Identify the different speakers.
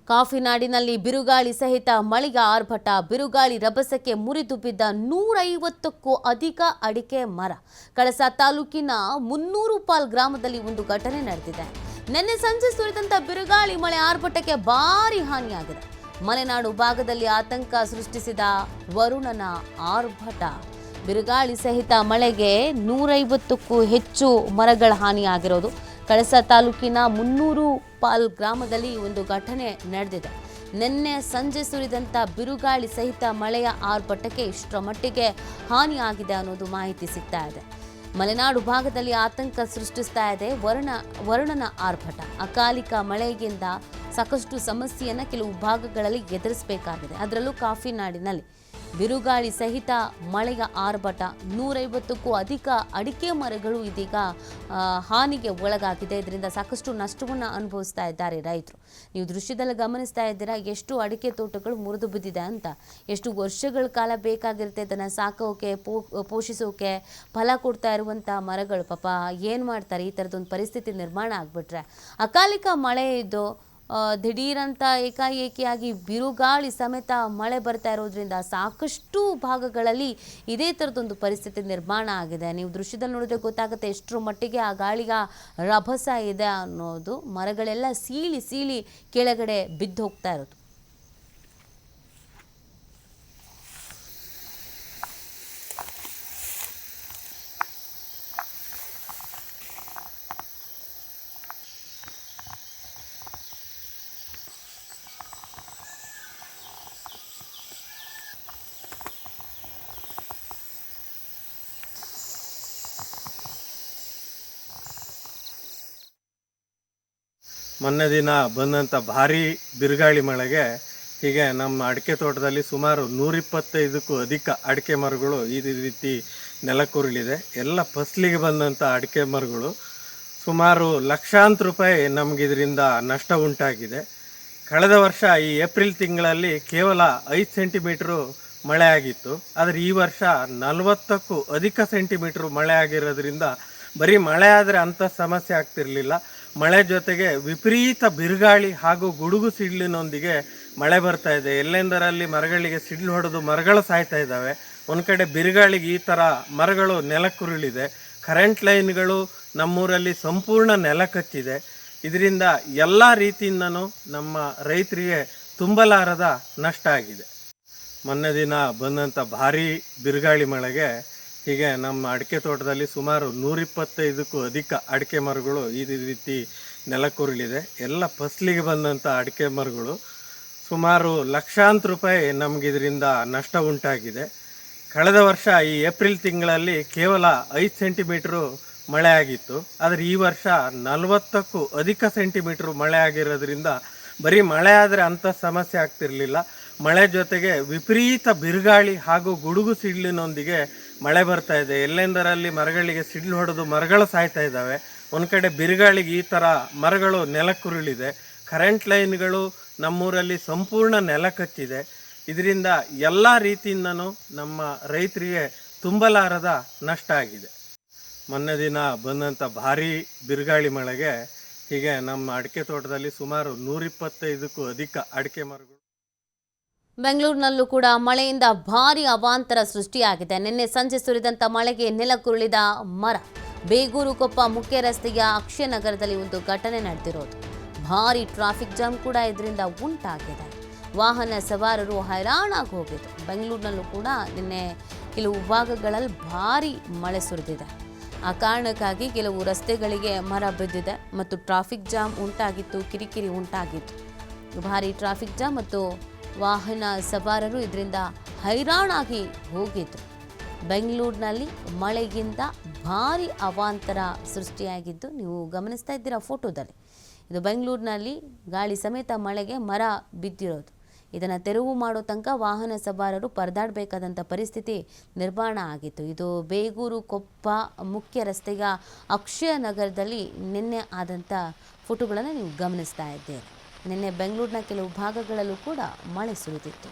Speaker 1: ಕಾಫಿನಾಡಿನಲ್ಲಿ ಬಿರುಗಾಳಿ ಸಹಿತ ಮಳೆಯ ಆರ್ಭಟ. ಬಿರುಗಾಳಿ ರಭಸಕ್ಕೆ ಮುರಿದು ಬಿದ್ದ 150ಕ್ಕೂ ಅಧಿಕ ಅಡಿಕೆ ಮರ. ಕಳಸ ತಾಲೂಕಿನ ಮುನ್ನೂರುಪಾಲ್ ಗ್ರಾಮದಲ್ಲಿ ಒಂದು ಘಟನೆ ನಡೆದಿದೆ. ನಿನ್ನೆ ಸಂಜೆ ಸುರಿದಂತ ಬಿರುಗಾಳಿ ಮಳೆ ಆರ್ಭಟಕ್ಕೆ ಭಾರಿ ಹಾನಿಯಾಗಿದೆ. ಮಲೆನಾಡು ಭಾಗದಲ್ಲಿ ಆತಂಕ ಸೃಷ್ಟಿಸಿದ ವರುಣನ ಆರ್ಭಟ. ಬಿರುಗಾಳಿ ಸಹಿತ ಮಳೆಗೆ 150ಕ್ಕೂ ಹೆಚ್ಚು ಮರಗಳ ಹಾನಿಯಾಗಿರೋದು. ಕಳಸ ತಾಲೂಕಿನ ಮುನ್ನೂರುಪಾಲ್ ಗ್ರಾಮದಲ್ಲಿ ಒಂದು ಘಟನೆ ನಡೆದಿದೆ. ನಿನ್ನೆ ಸಂಜೆ ಸುರಿದಂಥ ಬಿರುಗಾಳಿ ಸಹಿತ ಮಳೆಯ ಆರ್ಭಟಕ್ಕೆ ಇಷ್ಟರ ಮಟ್ಟಿಗೆ ಹಾನಿಯಾಗಿದೆ ಅನ್ನೋದು ಮಾಹಿತಿ ಸಿಗ್ತಾ ಇದೆ. ಮಲೆನಾಡು ಭಾಗದಲ್ಲಿ ಆತಂಕ ಸೃಷ್ಟಿಸ್ತಾ ಇದೆ ವರುಣನ ಆರ್ಭಟ. ಅಕಾಲಿಕ ಮಳೆಯಿಂದ ಸಾಕಷ್ಟು ಸಮಸ್ಯೆಯನ್ನು ಕೆಲವು ಭಾಗಗಳಲ್ಲಿ ಎದುರಿಸಬೇಕಾಗಿದೆ. ಅದರಲ್ಲೂ ಕಾಫಿನಾಡಿನಲ್ಲಿ ಬಿರುಗಾಳಿ ಸಹಿತ ಮಳೆಯ ಆರ್ಭಟ. 150ಕ್ಕೂ ಅಧಿಕ ಅಡಿಕೆ ಮರಗಳು ಇದೀಗ ಹಾನಿಗೆ ಒಳಗಾಗಿದೆ. ಇದರಿಂದ ಸಾಕಷ್ಟು ನಷ್ಟವನ್ನು ಅನುಭವಿಸ್ತಾ ಇದ್ದಾರೆ ರೈತರು. ನೀವು ದೃಶ್ಯದಲ್ಲಿ ಗಮನಿಸ್ತಾ ಇದ್ದೀರಾ ಎಷ್ಟು ಅಡಿಕೆ ತೋಟಗಳು ಮುರಿದು ಬಿದ್ದಿದೆ ಅಂತ. ಎಷ್ಟು ವರ್ಷಗಳ ಕಾಲ ಬೇಕಾಗಿರುತ್ತೆ ಇದನ್ನು ಸಾಕೋಕೆ, ಪೋಷಿಸೋಕೆ, ಫಲ ಕೊಡ್ತಾ ಇರುವಂಥ ಮರಗಳು. ಪಾಪ ಏನು ಮಾಡ್ತಾರೆ ಈ ಥರದೊಂದು ಪರಿಸ್ಥಿತಿ ನಿರ್ಮಾಣ ಆಗಿಬಿಟ್ರೆ. ಅಕಾಲಿಕ ಮಳೆ ಇದ್ದು ದಿಢೀರಂತ ಏಕಾಏಕಿಯಾಗಿ ಬಿರುಗಾಳಿ ಸಮೇತ ಮಳೆ ಬರ್ತಾ ಇರೋದ್ರಿಂದ ಸಾಕಷ್ಟು ಭಾಗಗಳಲ್ಲಿ ಇದೇ ಥರದೊಂದು ಪರಿಸ್ಥಿತಿ ನಿರ್ಮಾಣ ಆಗಿದೆ. ನೀವು ದೃಶ್ಯದಲ್ಲಿ ನೋಡಿದ್ರೆ ಗೊತ್ತಾಗುತ್ತೆ ಎಷ್ಟರ ಮಟ್ಟಿಗೆ ಆ ಗಾಳಿಯ ರಭಸ ಇದೆ ಅನ್ನೋದು. ಮರಗಳೆಲ್ಲ ಸೀಳಿ ಕೆಳಗಡೆ ಬಿದ್ದು ಹೋಗ್ತಾ ಇರೋದು.
Speaker 2: ಮೊನ್ನೆ ದಿನ ಬಂದಂಥ ಭಾರಿ ಬಿರುಗಾಳಿ ಮಳೆಗೆ ಹೀಗೆ ನಮ್ಮ ಅಡಿಕೆ ತೋಟದಲ್ಲಿ ಸುಮಾರು 125ಕ್ಕೂ ಅಧಿಕ ಅಡಿಕೆ ಮರಗಳು ಈ ರೀತಿ ನೆಲಕ್ಕುರುಳಿದೆ. ಎಲ್ಲ ಫಸಲಿಗೆ ಬಂದಂಥ ಅಡಿಕೆ ಮರಗಳು. ಸುಮಾರು ಲಕ್ಷಾಂತರ ರೂಪಾಯಿ ನಮಗಿದರಿಂದ ನಷ್ಟ ಉಂಟಾಗಿದೆ. ಕಳೆದ ವರ್ಷ ಈ ಏಪ್ರಿಲ್ ತಿಂಗಳಲ್ಲಿ ಕೇವಲ 5 ಸೆಂಟಿಮೀಟ್ರು ಮಳೆ ಆಗಿತ್ತು. ಆದರೆ ಈ ವರ್ಷ 40ಕ್ಕೂ ಅಧಿಕ ಸೆಂಟಿಮೀಟ್ರು ಮಳೆ ಆಗಿರೋದ್ರಿಂದ ಬರೀ ಮಳೆ ಆದರೆ ಅಂಥ ಸಮಸ್ಯೆ ಆಗ್ತಿರಲಿಲ್ಲ. ಮಳೆ ಜೊತೆಗೆ ವಿಪರೀತ ಬಿರುಗಾಳಿ ಹಾಗೂ ಗುಡುಗು ಸಿಡಿಲಿನೊಂದಿಗೆ ಮಳೆ ಬರ್ತಾ ಇದೆ. ಎಲ್ಲೆಂದರಲ್ಲಿ ಮರಗಳಿಗೆ ಸಿಡಿಲು ಹೊಡೆದು ಮರಗಳು ಸಾಯ್ತಾ ಇದ್ದಾವೆ. ಒಂದು ಕಡೆ ಬಿರುಗಾಳಿಗೆ ಈ ಥರ ಮರಗಳು ನೆಲಕ್ಕುರುಳಿದೆ. ಕರೆಂಟ್ ಲೈನ್ಗಳು ನಮ್ಮೂರಲ್ಲಿ ಸಂಪೂರ್ಣ ನೆಲ ಕಚ್ಚಿದೆ. ಇದರಿಂದ ಎಲ್ಲ ರೀತಿಯಿಂದನೂ ನಮ್ಮ ರೈತರಿಗೆ ತುಂಬಲಾರದ ನಷ್ಟ ಆಗಿದೆ. ಮೊನ್ನೆ ದಿನ ಬಂದಂಥ ಭಾರಿ ಬಿರುಗಾಳಿ ಮಳೆಗೆ ಹೀಗೆ ನಮ್ಮ ಅಡಿಕೆ ತೋಟದಲ್ಲಿ ಸುಮಾರು 125ಕ್ಕೂ ಅಧಿಕ ಅಡಿಕೆ ಮರಗಳು ಈ ರೀತಿ ನೆಲಕ್ಕುರುಳಿದೆ. ಎಲ್ಲ ಫಸಲಿಗೆ ಬಂದಂಥ ಅಡಿಕೆ ಮರಗಳು. ಸುಮಾರು ಲಕ್ಷಾಂತರ ರೂಪಾಯಿ ನಮಗಿದರಿಂದ ನಷ್ಟ ಉಂಟಾಗಿದೆ. ಕಳೆದ ವರ್ಷ ಈ ಏಪ್ರಿಲ್ ತಿಂಗಳಲ್ಲಿ ಕೇವಲ 5 ಸೆಂಟಿಮೀಟ್ರು ಮಳೆ ಆಗಿತ್ತು. ಆದರೆ ಈ ವರ್ಷ 40ಕ್ಕೂ ಅಧಿಕ ಸೆಂಟಿಮೀಟ್ರು ಮಳೆ ಆಗಿರೋದ್ರಿಂದ ಬರೀ ಮಳೆ ಆದರೆ ಅಂಥ ಸಮಸ್ಯೆ ಆಗ್ತಿರಲಿಲ್ಲ. ಮಳೆ ಜೊತೆಗೆ ವಿಪರೀತ ಬಿರುಗಾಳಿ ಹಾಗೂ ಗುಡುಗು ಸಿಡಿಲಿನೊಂದಿಗೆ ಮಳೆ ಬರ್ತಾ ಇದೆ. ಎಲ್ಲೆಂದರಲ್ಲಿ ಮರಗಳಿಗೆ ಸಿಡಿಲು ಹೊಡೆದು ಮರಗಳು ಸಾಯ್ತಾ ಇದ್ದಾವೆ. ಒಂದು ಕಡೆ ಬಿರುಗಾಳಿಗೆ ಈ ಥರ ಮರಗಳು ನೆಲಕ್ಕುರುಳಿದೆ. ಕರೆಂಟ್ ಲೈನ್ಗಳು ನಮ್ಮೂರಲ್ಲಿ ಸಂಪೂರ್ಣ ನೆಲ ಕಚ್ಚಿದೆ. ಇದರಿಂದ ಎಲ್ಲ ರೀತಿಯಿಂದನೂ ನಮ್ಮ ರೈತರಿಗೆ ತುಂಬಲಾರದ ನಷ್ಟ ಆಗಿದೆ. ಮೊನ್ನೆ ದಿನ ಬಂದಂಥ ಭಾರಿ ಬಿರುಗಾಳಿ ಮಳೆಗೆ ಹೀಗೆ ನಮ್ಮ ಅಡಿಕೆ ತೋಟದಲ್ಲಿ ಸುಮಾರು 125ಕ್ಕೂ ಅಧಿಕ ಅಡಿಕೆ ಮರಗಳು.
Speaker 1: ಬೆಂಗಳೂರಿನಲ್ಲೂ ಕೂಡ ಮಳೆಯಿಂದ ಭಾರಿ ಅವಾಂತರ ಸೃಷ್ಟಿಯಾಗಿದೆ. ನಿನ್ನೆ ಸಂಜೆ ಸುರಿದಂಥ ಮಳೆಗೆ ನೆಲಕ್ಕುರುಳಿದ ಮರ. ಬೇಗೂರು ಕೊಪ್ಪ ಮುಖ್ಯ ರಸ್ತೆಯ ಅಕ್ಷಯನಗರದಲ್ಲಿ ಒಂದು ಘಟನೆ ನಡೆದಿರೋದು. ಭಾರಿ ಟ್ರಾಫಿಕ್ ಜಾಮ್ ಕೂಡ ಇದರಿಂದ ಉಂಟಾಗಿದೆ. ವಾಹನ ಸವಾರರು ಹೈರಾಣಾಗಿ ಹೋಗಿದ್ರು. ಬೆಂಗಳೂರಿನಲ್ಲೂ ಕೂಡ ನಿನ್ನೆ ಕೆಲವು ಭಾಗಗಳಲ್ಲಿ ಭಾರಿ ಮಳೆ ಸುರಿದಿದೆ. ಆ ಕಾರಣಕ್ಕಾಗಿ ಕೆಲವು ರಸ್ತೆಗಳಿಗೆ ಮರ ಬಿದ್ದಿದೆ ಮತ್ತು ಟ್ರಾಫಿಕ್ ಜಾಮ್ ಉಂಟಾಗಿತ್ತು, ಕಿರಿಕಿರಿ ಉಂಟಾಗಿತ್ತು. ಭಾರಿ ಟ್ರಾಫಿಕ್ ಜಾಮ್ ಮತ್ತು ವಾಹನ ಸವಾರರು ಇದರಿಂದ ಹೈರಾಣಾಗಿ ಹೋಗಿದ್ರು. ಬೆಂಗಳೂರಿನಲ್ಲಿ ಮಳೆಗಿಂತ ಭಾರಿ ಅವಾಂತರ ಸೃಷ್ಟಿಯಾಗಿದ್ದು ನೀವು ಗಮನಿಸ್ತಾ ಇದ್ದೀರಾ ಫೋಟೋದಲ್ಲಿ. ಇದು ಬೆಂಗಳೂರಿನಲ್ಲಿ ಗಾಳಿ ಸಮೇತ ಮಳೆಗೆ ಮರ ಬಿದ್ದಿರೋದು. ಇದನ್ನು ತೆರವು ಮಾಡೋ ತನಕ ವಾಹನ ಸವಾರರು ಪರದಾಡಬೇಕಾದಂಥ ಪರಿಸ್ಥಿತಿ ನಿರ್ಮಾಣ ಆಗಿತ್ತು. ಇದು ಬೇಗೂರು ಕೊಪ್ಪ ಮುಖ್ಯ ರಸ್ತೆಯ ಅಕ್ಷಯನಗರದಲ್ಲಿ ನಿನ್ನೆ ಆದಂಥ ಫೋಟೋಗಳನ್ನು ನೀವು ಗಮನಿಸ್ತಾ ಇದ್ದೀರಿ. ನಿನ್ನೆ ಬೆಂಗಳೂರಿನ ಕೆಲವು ಭಾಗಗಳಲ್ಲೂ ಕೂಡ ಮಳೆ ಸುರಿದಿತ್ತು.